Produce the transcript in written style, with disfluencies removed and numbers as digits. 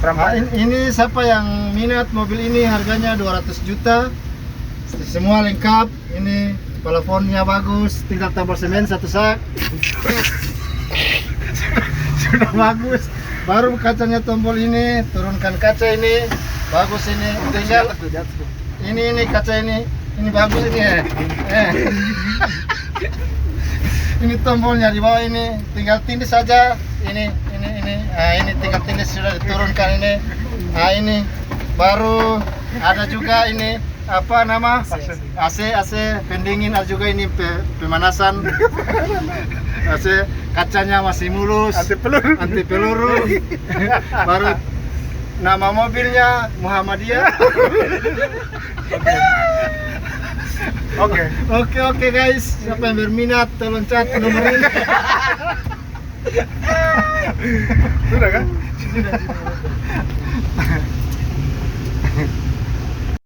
Ini siapa yang minat mobil ini, harganya 200 juta. Semua lengkap. Ini pelafonnya bagus, tinggal tambal semen satu sak. Sudah bagus. Baru kacanya tombol ini, turunkan kaca ini. Bagus ini. Tinggal ini kaca ini bagus ini ya. Ini tombolnya di bawah ini, tinggal tindih saja. Ini tinggal tindih sudah diturunkan ini. Nah ini baru ada juga ini apa nama AC pendingin, ada juga ini pemanasan AC, kacanya masih mulus, anti peluru. Baru nama mobilnya Muhammadiyah. Oke guys, siapa yang berminat tolong chat nomor ini. Sudah kan?